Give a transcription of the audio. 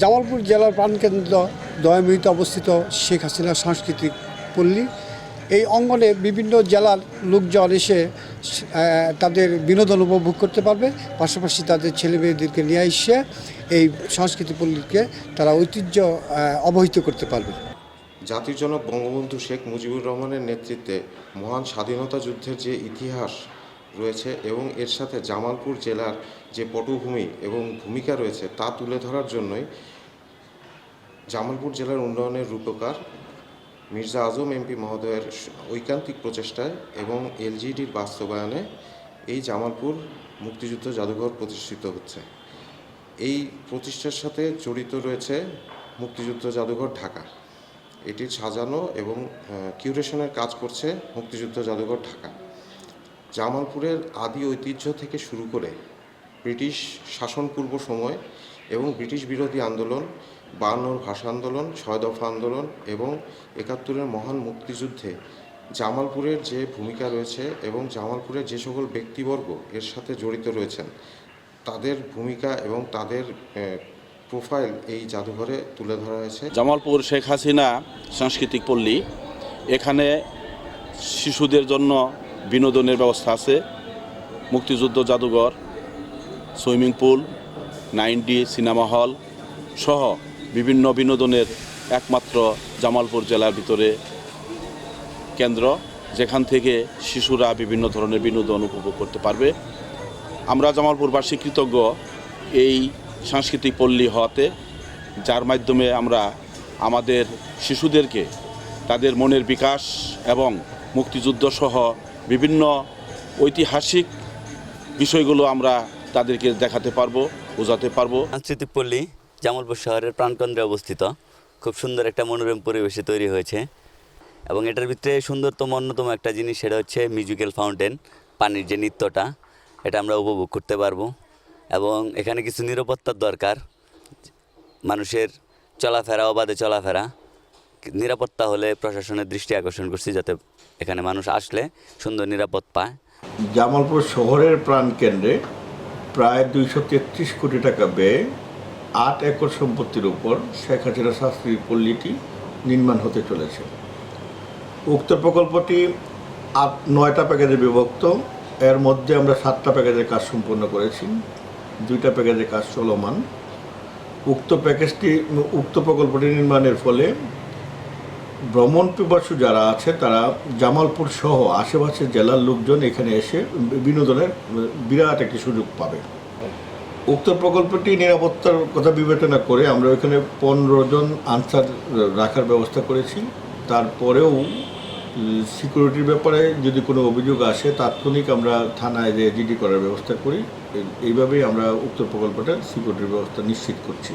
জামালপুর জেলার প্রাণকেন্দ্র দয়ামিতে অবস্থিত শেখ হাসিনা সাংস্কৃতিক পল্লী। এই অঙ্গনে বিভিন্ন জেলার লোকজন এসে তাদের বিনোদন উপভোগ করতে পারবে, পাশাপাশি তাদের ছেলে মেয়েদেরকে নিয়ে এসে এই সাংস্কৃতিক পল্লীকে তারা ঐতিহ্য অবহিত করতে পারবে। জাতির জনক বঙ্গবন্ধু শেখ মুজিবুর রহমানের নেতৃত্বে মহান স্বাধীনতা যুদ্ধের যে ইতিহাস রয়েছে এবং এর সাথে জামালপুর জেলার যে পটভূমি এবং ভূমিকা রয়েছে তা তুলে ধরার জন্যই জামালপুর জেলার উন্নয়নের রূপকার মির্জা আজম এমপি মহোদয়ের ঐকান্তিক প্রচেষ্টায় এবং এলজিডির বাস্তবায়নে এই জামালপুর মুক্তিযুদ্ধ জাদুঘর প্রতিষ্ঠিত হচ্ছে। এই প্রতিষ্ঠার সাথে জড়িত রয়েছে মুক্তিযুদ্ধ জাদুঘর ঢাকা। এটির সাজানো এবং কিউরেশনের কাজ করছে মুক্তিযুদ্ধ জাদুঘর ঢাকা। জামালপুরের আদি ঐতিহ্য থেকে শুরু করে ব্রিটিশ শাসন পূর্ব সময় এবং ব্রিটিশ বিরোধী আন্দোলন, 52 ভাষা আন্দোলন, 6 দফা আন্দোলন এবং 71-এর মহান মুক্তিযুদ্ধে জামালপুরের যে ভূমিকা রয়েছে এবং জামালপুরের যে সকল ব্যক্তিবর্গ এর সাথে জড়িত রয়েছেন তাদের ভূমিকা এবং তাদের প্রোফাইল এই জাদুঘরে তুলে ধরা হয়েছে। জামালপুর শেখ হাসিনা সাংস্কৃতিক পল্লী, এখানে শিশুদের জন্য বিনোদনের ব্যবস্থা আছে, মুক্তিযুদ্ধ জাদুঘর, swimming pool, 9D cinema hall সহ বিভিন্ন বিনোদনের একমাত্র জামালপুর জেলার ভিতরে কেন্দ্র, যেখান থেকে শিশুরা বিভিন্ন ধরনের বিনোদন উপভোগ করতে পারবে। আমরা জামালপুরবাসী কৃতজ্ঞ এই সাংস্কৃতিক পল্লী হওয়াতে, যার মাধ্যমে আমরা আমাদের শিশুদেরকে তাদের মনের বিকাশ এবং মুক্তিযুদ্ধ সহ বিভিন্ন ঐতিহাসিক বিষয়গুলো আমরা তাদেরকে দেখাতে পারবো, বোঝাতে পারবো। সাংস্কৃতিক পল্লী জামালপুর শহরের প্রাণকেন্দ্রে অবস্থিত, খুব সুন্দর একটা মনোরম পরিবেশে তৈরি হয়েছে এবং এটার ভিতরে সুন্দরতম অন্যতম একটা জিনিস, সেটা হচ্ছে মিউজিক্যাল ফাউন্টেন, পানির যে নৃত্যটা, এটা আমরা উপভোগ করতে পারবো। এবং এখানে কিছু নিরাপত্তার দরকার, মানুষের চলাফেরা, অবাধে চলাফেরা, নিরাপত্তা হলে প্রশাসনের দৃষ্টি আকর্ষণ করছি যাতে এখানে মানুষ আসলে সুন্দর নিরাপদ পায়। জামালপুর শহরের প্রাণকেন্দ্রে প্রায় 233 কোটি টাকা ব্যয়ে 8 একর সম্পত্তির উপর শেখ হাসিনা সাংস্কৃতিক পল্লীটি নির্মাণ হতে চলেছে। উক্ত প্রকল্পটি 9টা প্যাকেজে বিভক্ত। এর মধ্যে আমরা 7টা প্যাকেজের কাজ সম্পন্ন করেছি, 2টা প্যাকেজের কাজ চলমান। উক্ত প্রকল্পটি নির্মাণের ফলে ভ্রমণ পিপাসু যারা আছে তারা জামালপুর সহ আশেপাশের জেলার লোকজন এখানে এসে বিনোদনের বিরাট একটি সুযোগ পাবে। উক্ত প্রকল্পটি নিরাপত্তার কথা বিবেচনা করে আমরা এখানে 15 জন আনসার রাখার ব্যবস্থা করেছি। তারপরেও সিকিউরিটির ব্যাপারে যদি কোনো অভিযোগ আসে তাৎক্ষণিক আমরা থানায় যে জিডি করার ব্যবস্থা করি। এইভাবেই আমরা উক্ত প্রকল্পটার সিকিউরিটির ব্যবস্থা নিশ্চিত করছি।